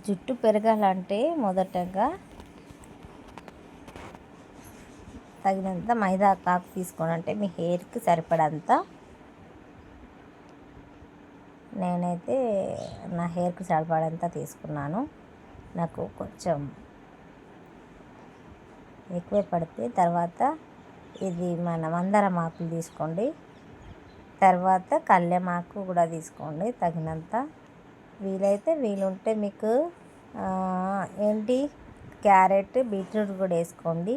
జుట్టు పెరగాలంటే మొదటగా తగినంత మైదా కాకు తీసుకోండి. అంటే మీ హెయిర్కి సరిపడంత. నేనైతే నా హెయిర్కి సరిపడంత తీసుకున్నాను. నాకు కొంచెం ఎక్కువే పడితే తర్వాత ఇది మన మందారం ఆకులు తీసుకోండి. తర్వాత కళ్యామాకు కూడా తీసుకోండి తగినంత. వీలుంటే మీకు ఏంటి క్యారెట్ బీట్రూట్ కూడా వేసుకోండి.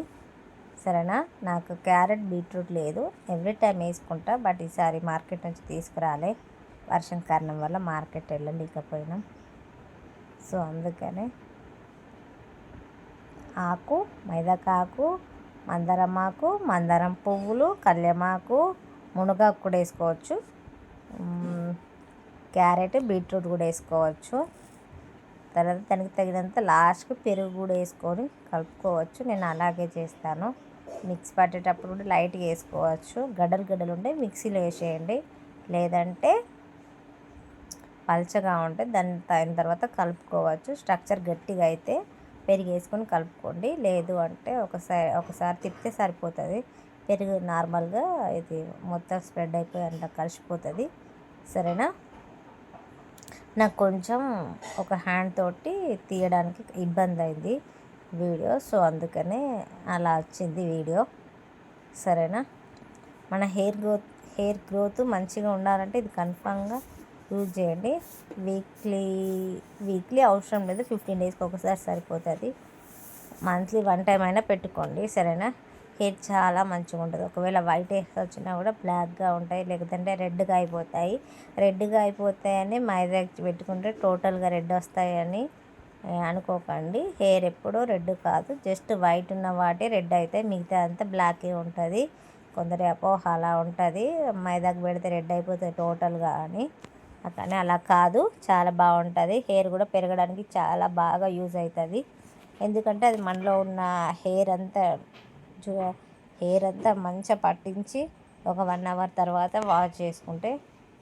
సరేనా? నాకు క్యారెట్ బీట్రూట్ లేదు, ఎవ్రీ టైం వేసుకుంటా. బట్ ఈసారి మార్కెట్ నుంచి తీసుకురాలే, వర్షం కారణం వల్ల మార్కెట్ వెళ్ళలేకపోయినాం. సో అందుకనే ఆకు, మైదాకాకు, మందారమాకు, మందారం పువ్వులు, కళ్యామాకు, మునగాకు కూడా వేసుకోవచ్చు. క్యారెట్ బీట్రూట్ కూడా వేసుకోవచ్చు. తర్వాత దానికి తగినంత లాస్ట్కి పెరుగు కూడా వేసుకొని కలుపుకోవచ్చు. నేను అలాగే చేస్తాను. మిక్స్ పట్టేటప్పుడు కూడా లైట్గా వేసుకోవచ్చు. గడ్డలు ఉంటే మిక్సీలో వేసేయండి, లేదంటే పల్చగా ఉంటే దాన్ని అయిన తర్వాత కలుపుకోవచ్చు. స్ట్రక్చర్ గట్టిగా అయితే పెరుగు వేసుకొని కలుపుకోండి, లేదు అంటే ఒకసారి తిప్పితే సరిపోతుంది. పెరుగు నార్మల్గా ఇది మొత్తం స్ప్రెడ్ అయిపోయి అంతా కలిసిపోతుంది. సరేనా? నాకు కొంచెం ఒక హ్యాండ్ తోటి తీయడానికి ఇబ్బంది అయింది వీడియో, సో అందుకనే అలా వచ్చింది వీడియో. సరేనా? మన హెయిర్ గ్రోత్ మంచిగా ఉండాలంటే ఇది కన్ఫామ్గా యూజ్ చేయండి. వీక్లీ అవసరం లేదు, 15 డేస్కి ఒకసారి సరిపోతుంది. మంత్లీ 1 టైం అయినా పెట్టుకోండి. సరేనా? హెయిర్ చాలా మంచిగా ఉంటుంది. ఒకవేళ వైట్ హెయిర్స్ వచ్చినా కూడా బ్లాక్గా ఉంటాయి, లేకపోతే రెడ్గా అయిపోతాయని మైదా పెట్టుకుంటే టోటల్గా రెడ్ వస్తాయని అనుకోకండి. హెయిర్ ఎప్పుడూ రెడ్ కాదు, జస్ట్ వైట్ ఉన్న వాటి రెడ్ అవుతాయి, మిగతా అంతా బ్లాకే ఉంటుంది. కొందరి అపోహ అలా ఉంటుంది, మైదాకు పెడితే రెడ్ అయిపోతుంది టోటల్గా అని. కానీ అలా కాదు, చాలా బాగుంటుంది. హెయిర్ కూడా పెరగడానికి చాలా బాగా యూజ్ అవుతుంది. ఎందుకంటే అది మనలో ఉన్న హెయిర్ అంతా మంచిగా పట్టించి ఒక 1 అవర్ తర్వాత వాష్ చేసుకుంటే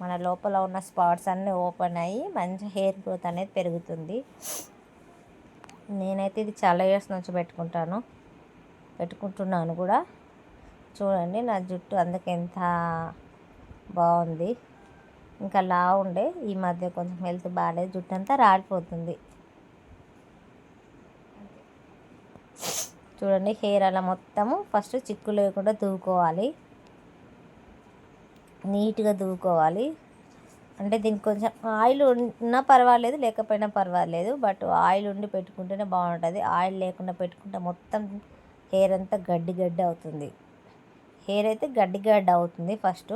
మన లోపల ఉన్న స్పాట్స్ అన్నీ ఓపెన్ అయ్యి మంచి హెయిర్ గ్రోత్ అనేది పెరుగుతుంది. నేనైతే ఇది చాలా ఇయర్స్ నుంచి పెట్టుకుంటున్నాను కూడా. చూడండి నా జుట్టు అందుకే ఎంత బాగుంది. ఇంకా ఉండే ఈ మధ్య కొంచెం హెల్త్ బాగాలేదు, జుట్టు అంతా రాలిపోతుంది. చూడండి, హెయిర్ అలా మొత్తము ఫస్ట్ చిక్కు లేకుండా దువ్వుకోవాలి, నీట్గా దువ్వుకోవాలి. అంటే దీనికి కొంచెం ఆయిల్ ఉన్నా పర్వాలేదు, లేకపోయినా పర్వాలేదు, బట్ ఆయిల్ ఉండి పెట్టుకుంటేనే బాగుంటుంది. ఆయిల్ లేకుండా పెట్టుకుంటే మొత్తం హెయిర్ అంతా గడ్డి అవుతుంది. హెయిర్ అయితే గడ్డి అవుతుంది. ఫస్ట్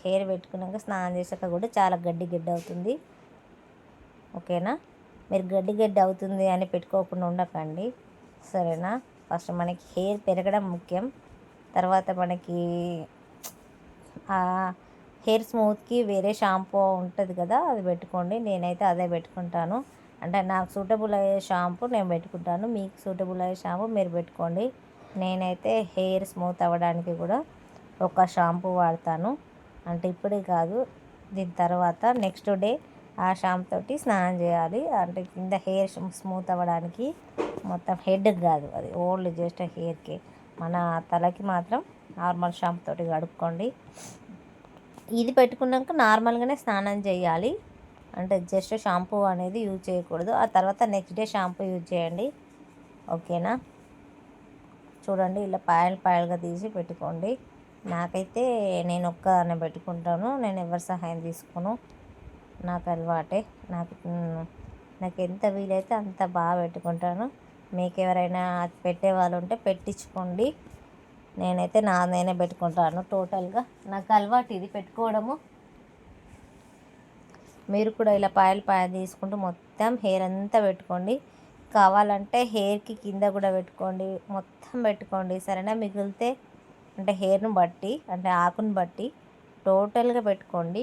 హెయిర్ పెట్టుకున్నాక స్నానం చేసాక కూడా చాలా గడ్డి అవుతుంది. ఓకేనా? మీరు గడ్డి అవుతుంది అని పెట్టుకోకుండా ఉండకండి. సరేనా? ఫస్ట్ మనకి హెయిర్ పెరగడం ముఖ్యం. తర్వాత మనకి హెయిర్ స్మూత్కి వేరే షాంపూ ఉంటుంది కదా, అది పెట్టుకోండి. నేనైతే అదే పెట్టుకుంటాను. అంటే నాకు సూటబుల్ అయ్యే షాంపూ నేను పెట్టుకుంటాను, మీకు సూటబుల్ అయ్యే షాంపూ మీరు పెట్టుకోండి. నేనైతే హెయిర్ స్మూత్ అవ్వడానికి కూడా ఒక షాంపూ వాడతాను. అంటే ఇప్పుడే కాదు, దీని తర్వాత నెక్స్ట్ డే ఆ షాంపూ తోటి స్నానం చేయాలి. అంటే కింద హెయిర్ స్మూత్ అవ్వడానికి, మొత్తం హెడ్కి కాదు, అది ఓన్లీ జస్ట్ హెయిర్కి. మన తలకి మాత్రం నార్మల్ షాంపూ తోటి కడుక్కోండి. ఇది పెట్టుకున్నాక నార్మల్గానే స్నానం చేయాలి, అంటే జస్ట్ షాంపూ అనేది యూజ్ చేయకూడదు. ఆ తర్వాత నెక్స్ట్ డే షాంపూ యూజ్ చేయండి. ఓకేనా? చూడండి, ఇలా పాయలుగా తీసి పెట్టుకోండి. నాకైతే నేను ఒక్కదాన్నే పెట్టుకుంటాను, నేను ఎవరి సహాయం తీసుకోను, నాకు అలవాటే. నాకు ఎంత వీలైతే అంత బాగా పెట్టుకుంటాను. మీకు ఎవరైనా పెట్టే వాళ్ళు ఉంటే పెట్టించుకోండి. నేనైతే నేనే పెట్టుకుంటాను టోటల్గా, నాకు అలవాటు ఇది పెట్టుకోవడము. మీరు కూడా ఇలా పాయలు తీసుకుంటూ మొత్తం హెయిర్ అంతా పెట్టుకోండి. కావాలంటే హెయిర్కి కింద కూడా పెట్టుకోండి, మొత్తం పెట్టుకోండి. సరేనా? మిగిలితే అంటే హెయిర్ను బట్టి, అంటే ఆకుని బట్టి టోటల్గా పెట్టుకోండి.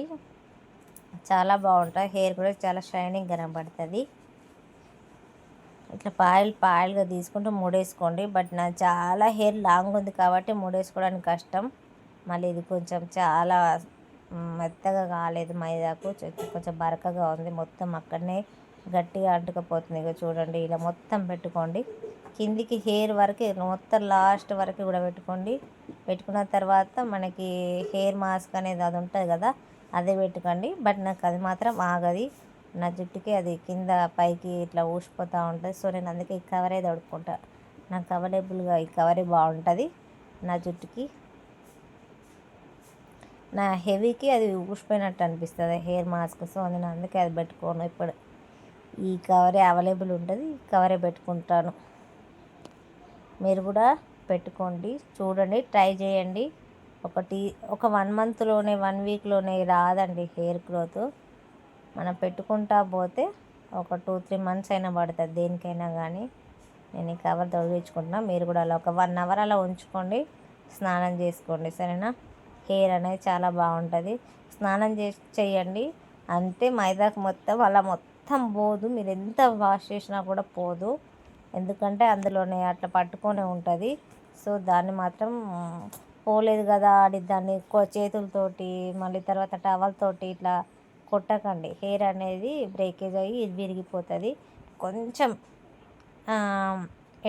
చాలా బాగుంటుంది, హెయిర్ కూడా చాలా షైనింగ్ కనబడుతుంది. ఇట్లా పాయలుగా తీసుకుంటూ ముడేసుకోండి. బట్ నా చాలా హెయిర్ లాంగ్ ఉంది కాబట్టి ముడేసుకోవడానికి కష్టం. మళ్ళీ ఇది కొంచెం చాలా మెత్తగా కాలేదు మైదాకు, కొంచెం బరకగా ఉంది. మొత్తం అక్కడనే గట్టిగా అంటుకపోతుంది. ఇక చూడండి, ఇలా మొత్తం పెట్టుకోండి. కిందికి హెయిర్ వరకు మొత్తం లాస్ట్ వరకు కూడా పెట్టుకోండి. పెట్టుకున్న తర్వాత మనకి హెయిర్ మాస్క్ అనేది అది ఉంటుంది కదా, అదే పెట్టుకోండి. బట్ నాకు అది మాత్రం ఆగది. నా జుట్టుకి అది కింద పైకి ఇట్లా ఊసిపోతూ ఉంటుంది. సో నేను అందుకే ఈ కవరే తడుపుకుంటా. నాకు అవైలబుల్గా ఈ కవరే బాగుంటుంది నా జుట్టుకి. నా హెవీకి అది ఊసిపోయినట్టు అనిపిస్తుంది హెయిర్ మాస్క్. సో నేను అందుకే అది పెట్టుకోను. ఇప్పుడు ఈ కవరే అవైలబుల్ ఉంటుంది, ఈ కవరే పెట్టుకుంటాను. మీరు కూడా పెట్టుకోండి, చూడండి, ట్రై చేయండి. ఒక 1 మంత్లోనే 1 వీక్లోనే రాదండి హెయిర్ గ్రోత్. మనం పెట్టుకుంటా పోతే ఒక 2-3 మంత్స్ అయినా పడుతుంది దేనికైనా కానీ. నేను ఈ కవర్ తొలగించుకుంటున్నా. మీరు కూడా అలా ఒక 1 అవర్ అలా ఉంచుకోండి, స్నానం చేసుకోండి, సరేనా. హెయిర్ అనేది చాలా బాగుంటుంది. స్నానం చేయండి అంతే. మైదాకు మొత్తం అలా మొత్తం పోదు, మీరు ఎంత వాష్ చేసినా కూడా పోదు. ఎందుకంటే అందులోనే అట్లా పట్టుకొనే ఉంటుంది. సో దాన్ని మాత్రం పోలేదు కదా అని దాన్ని చేతులతోటి మళ్ళీ తర్వాత టవల్తోటి ఇట్లా కొట్టకండి. హెయిర్ అనేది బ్రేకేజ్ అయ్యి విరిగిపోతుంది. కొంచెం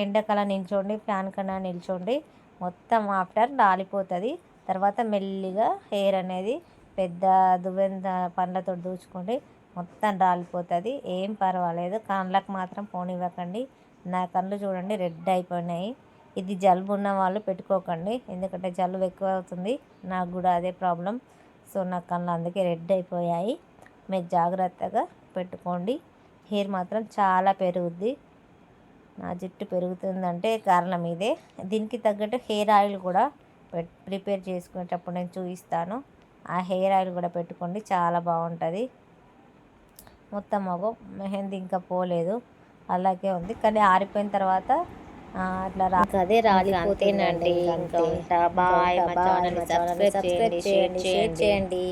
ఎండకలా నిల్చోండి, ఫ్యాన్ కన్నా నిల్చోండి. మొత్తం ఆఫ్టర్ రాలిపోతుంది. తర్వాత మెల్లిగా హెయిర్ అనేది పెద్ద దువ్వెన పండ్లతో దూచుకోండి, మొత్తం రాలిపోతుంది. ఏం పర్వాలేదు, కళ్ళకు మాత్రం పోనివ్వకండి. నా కళ్ళు చూడండి రెడ్ అయిపోయినాయి. ఇది జలుబు ఉన్న వాళ్ళు పెట్టుకోకండి, ఎందుకంటే జలుబు ఎక్కువ అవుతుంది. నాకు కూడా అదే ప్రాబ్లం. సో నా కళ్ళు అందుకే రెడ్ అయిపోయాయి. మీరు జాగ్రత్తగా పెట్టుకోండి. హెయిర్ మాత్రం చాలా పెరుగుద్ది. నా జుట్టు పెరుగుతుందంటే కారణం ఇదే. దీనికి తగ్గట్టు హెయిర్ ఆయిల్ కూడా ప్రిపేర్ చేసుకునేటప్పుడు నేను చూపిస్తాను. ఆ హెయిర్ ఆయిల్ కూడా పెట్టుకోండి, చాలా బాగుంటుంది. మొత్తం మెహందీ ఇంకా పోలేదు, అలాగే ఉంది. కానీ ఆరిపోయిన తర్వాత అట్లా అదే రాలిపోతేనండి. ఇంకా ఉంటా. బాయ్. మా ఛానల్ని సబ్స్క్రైబ్ చేయండి, షేర్ చేయండి.